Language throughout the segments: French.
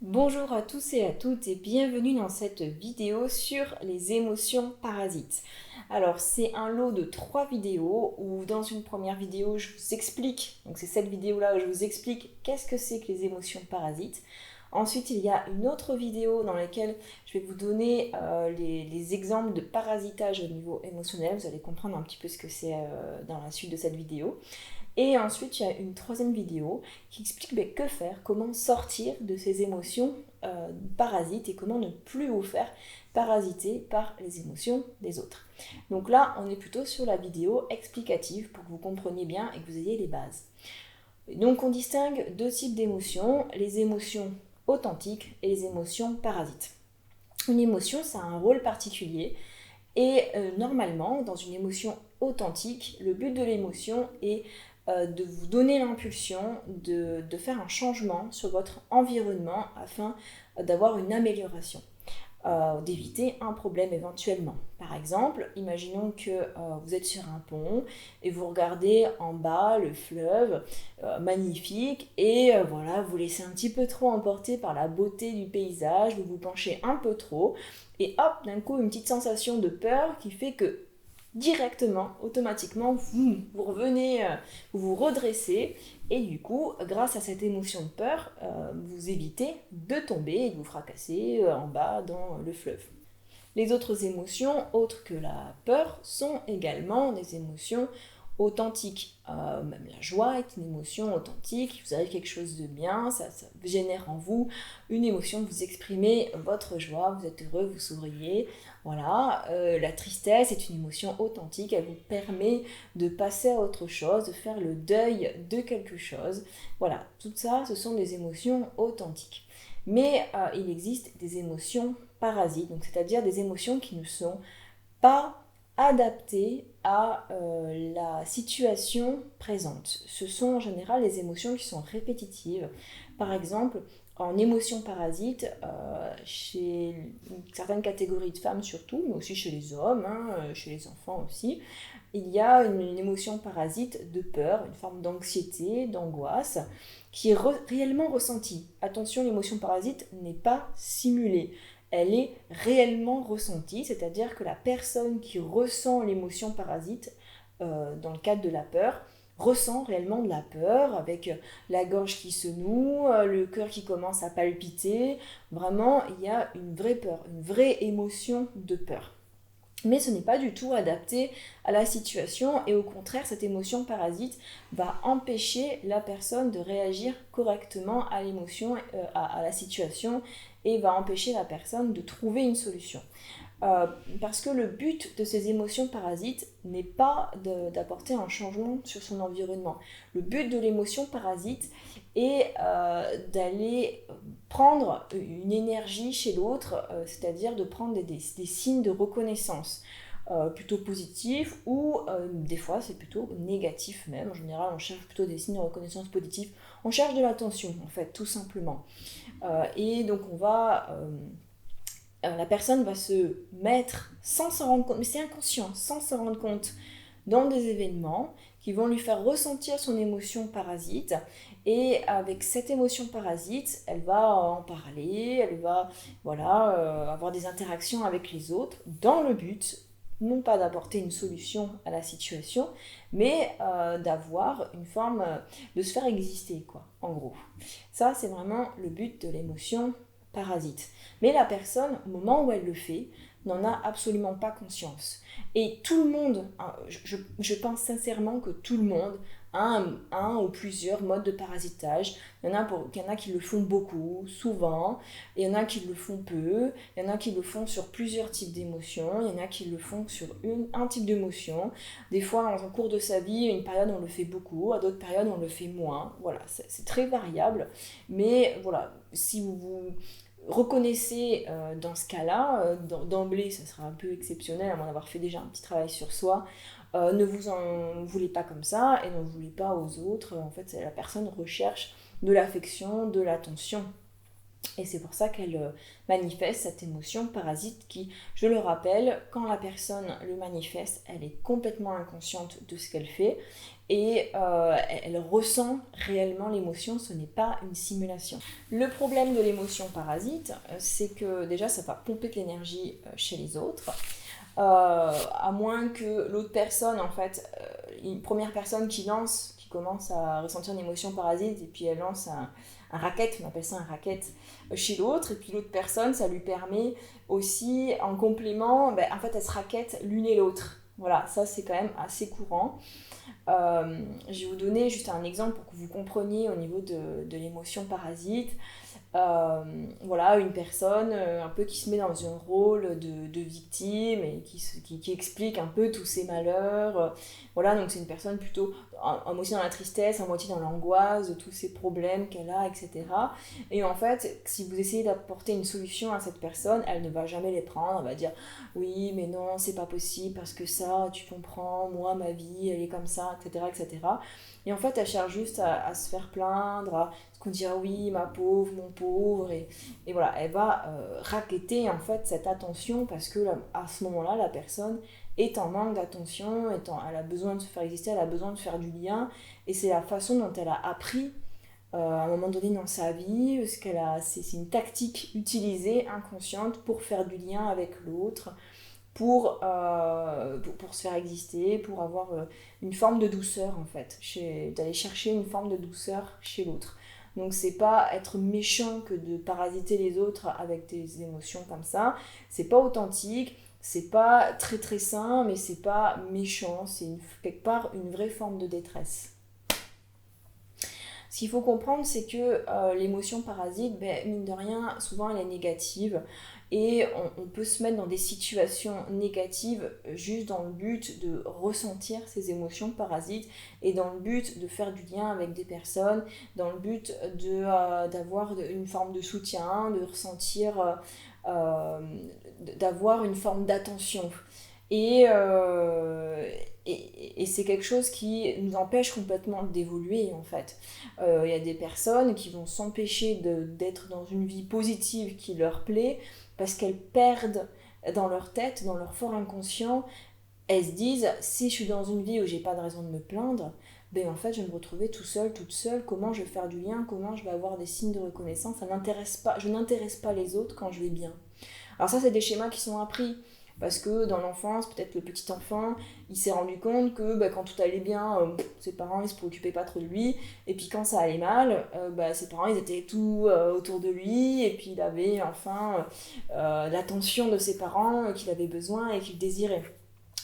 Bonjour à tous et à toutes et bienvenue dans cette vidéo sur les émotions parasites. Alors c'est un lot de 3 vidéos où dans une première vidéo je vous explique, donc c'est cette vidéo là où je vous explique qu'est-ce que c'est que les émotions parasites. Ensuite il y a une autre vidéo dans laquelle je vais vous donner les exemples de parasitage au niveau émotionnel, vous allez comprendre un petit peu ce que c'est dans la suite de cette vidéo. Et ensuite, il y a une troisième vidéo qui explique que faire, comment sortir de ces émotions parasites et comment ne plus vous faire parasiter par les émotions des autres. Donc là, on est plutôt sur la vidéo explicative pour que vous compreniez bien et que vous ayez les bases. Donc on distingue deux types d'émotions, les émotions authentiques et les émotions parasites. Une émotion, ça a un rôle particulier et normalement, dans une émotion authentique, le but de l'émotion est de vous donner l'impulsion de faire un changement sur votre environnement afin d'avoir une amélioration, d'éviter un problème éventuellement. Par exemple, imaginons que vous êtes sur un pont et vous regardez en bas le fleuve magnifique et voilà, vous laissez un petit peu trop emporter par la beauté du paysage, vous vous penchez un peu trop et hop, d'un coup une petite sensation de peur qui fait que directement, automatiquement, vous revenez, vous vous redressez et du coup, grâce à cette émotion de peur, vous évitez de tomber et de vous fracasser en bas dans le fleuve. Les autres émotions, autres que la peur, sont également des émotions authentiques. Même la joie est une émotion authentique, vous avez quelque chose de bien, ça génère en vous une émotion, vous exprimez votre joie, vous êtes heureux, vous souriez. Voilà, la tristesse est une émotion authentique, elle vous permet de passer à autre chose, de faire le deuil de quelque chose. Voilà, tout ça, ce sont des émotions authentiques. Mais il existe des émotions parasites, donc c'est-à-dire des émotions qui ne sont pas adaptées à la situation présente. Ce sont en général les émotions qui sont répétitives. Par exemple, en émotions parasites, chez certaines catégories de femmes surtout, mais aussi chez les hommes, chez les enfants aussi, il y a une émotion parasite de peur, une forme d'anxiété, d'angoisse, qui est réellement ressentie. Attention, l'émotion parasite n'est pas simulée. Elle est réellement ressentie, c'est-à-dire que la personne qui ressent l'émotion parasite, dans le cadre de la peur, ressent réellement de la peur, avec la gorge qui se noue, le cœur qui commence à palpiter. Vraiment, il y a une vraie peur, une vraie émotion de peur. Mais ce n'est pas du tout adapté à la situation et au contraire, cette émotion parasite va empêcher la personne de réagir correctement à l'émotion, à la situation et va empêcher la personne de trouver une solution. Parce que le but de ces émotions parasites n'est pas d'apporter un changement sur son environnement. Le but de l'émotion parasite est d'aller prendre une énergie chez l'autre, c'est-à-dire de prendre des signes de reconnaissance. Plutôt positifs ou des fois c'est plutôt négatif même. En général on cherche plutôt des signes de reconnaissance positifs. On cherche de l'attention en fait tout simplement. Et donc on va la personne va se mettre sans s'en rendre compte, mais c'est inconscient, sans s'en rendre compte, dans des événements qui vont lui faire ressentir son émotion parasite. Et avec cette émotion parasite, elle va en parler, elle va avoir des interactions avec les autres dans le but, non pas d'apporter une solution à la situation, mais d'avoir une forme de se faire exister, quoi, en gros. Ça, c'est vraiment le but de l'émotion parasite. Mais la personne, au moment où elle le fait, n'en a absolument pas conscience. Et tout le monde, je pense sincèrement que tout le monde a un ou plusieurs modes de parasitage. Il y en a qui le font beaucoup, souvent, il y en a qui le font peu, il y en a qui le font sur plusieurs types d'émotions, il y en a qui le font sur un type d'émotion. Des fois, en cours de sa vie, à une période on le fait beaucoup, à d'autres périodes on le fait moins. Voilà, c'est très variable. Mais voilà, si vous reconnaissez dans ce cas-là, d'emblée, ça sera un peu exceptionnel, à moins d'avoir fait déjà un petit travail sur soi, ne vous en voulez pas comme ça et ne voulez pas aux autres. En fait, la personne recherche de l'affection, de l'attention. Et c'est pour ça qu'elle manifeste cette émotion parasite qui, je le rappelle, quand la personne le manifeste, elle est complètement inconsciente de ce qu'elle fait et elle ressent réellement l'émotion, ce n'est pas une simulation. Le problème de l'émotion parasite, c'est que déjà ça va pomper de l'énergie chez les autres. À moins que l'autre personne, en fait, une première personne qui commence à ressentir une émotion parasite et puis elle lance un racket, on appelle ça un racket chez l'autre, et puis l'autre personne, ça lui permet aussi, en complément, en fait, elle se raquette l'une et l'autre. Voilà, ça c'est quand même assez courant. Je vais vous donner juste un exemple pour que vous compreniez au niveau de l'émotion parasite. Voilà, une personne un peu qui se met dans un rôle de victime et qui explique un peu tous ses malheurs. Voilà, donc c'est une personne plutôt à moitié dans la tristesse, à moitié dans l'angoisse, de tous ses problèmes qu'elle a, etc. Et en fait, si vous essayez d'apporter une solution à cette personne, elle ne va jamais les prendre. Elle va dire oui, mais non, c'est pas possible parce que ça, tu comprends, moi, ma vie, elle est comme ça, etc. etc. Et en fait, elle cherche juste à se faire plaindre, à qu'on dira oui, ma pauvre, mon pauvre, et voilà, elle va racketter en fait cette attention parce que à ce moment-là, la personne est en manque d'attention, elle a besoin de se faire exister, elle a besoin de faire du lien, et c'est la façon dont elle a appris à un moment donné dans sa vie, c'est une tactique utilisée, inconsciente, pour faire du lien avec l'autre, pour se faire exister, pour avoir une forme de douceur en fait, d'aller chercher une forme de douceur chez l'autre. Donc c'est pas être méchant que de parasiter les autres avec des émotions comme ça, c'est pas authentique, c'est pas très très sain, mais c'est pas méchant, c'est quelque part une vraie forme de détresse. Ce qu'il faut comprendre, c'est que l'émotion parasite, mine de rien, souvent elle est négative et on peut se mettre dans des situations négatives juste dans le but de ressentir ces émotions parasites et dans le but de faire du lien avec des personnes, dans le but d'avoir une forme de soutien, de ressentir, d'avoir une forme d'attention. Et, euh, et c'est quelque chose qui nous empêche complètement d'évoluer en fait. Il y a des personnes qui vont s'empêcher d'être dans une vie positive qui leur plaît parce qu'elles perdent dans leur tête, dans leur fort inconscient, elles se disent si je suis dans une vie où j'ai pas de raison de me plaindre, en fait je vais me retrouver tout seul, toute seule, comment je vais faire du lien, comment je vais avoir des signes de reconnaissance, je n'intéresse pas les autres quand je vais bien. Alors ça c'est des schémas qui sont appris. Parce que dans l'enfance, peut-être le petit enfant, il s'est rendu compte que quand tout allait bien, ses parents ils se préoccupaient pas trop de lui. Et puis quand ça allait mal, ses parents ils étaient tout autour de lui. Et puis il avait enfin l'attention de ses parents qu'il avait besoin et qu'il désirait.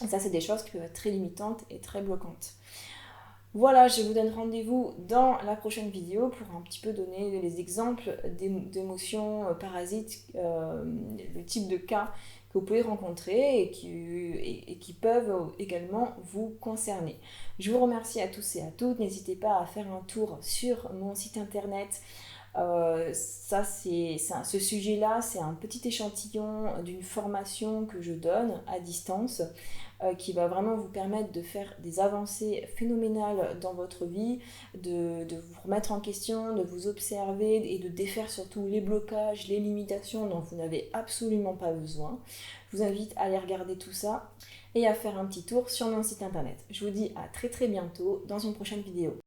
Et ça, c'est des choses qui peuvent être très limitantes et très bloquantes. Voilà, je vous donne rendez-vous dans la prochaine vidéo pour un petit peu donner les exemples d'émotions parasites, le type de cas que vous pouvez rencontrer et qui peuvent également vous concerner. Je vous remercie à tous et à toutes. N'hésitez pas à faire un tour sur mon site internet. Ce sujet-là, c'est un petit échantillon d'une formation que je donne à distance qui va vraiment vous permettre de faire des avancées phénoménales dans votre vie, de vous remettre en question, de vous observer et de défaire surtout les blocages, les limitations dont vous n'avez absolument pas besoin. Je vous invite à aller regarder tout ça et à faire un petit tour sur mon site internet. Je vous dis à très très bientôt dans une prochaine vidéo.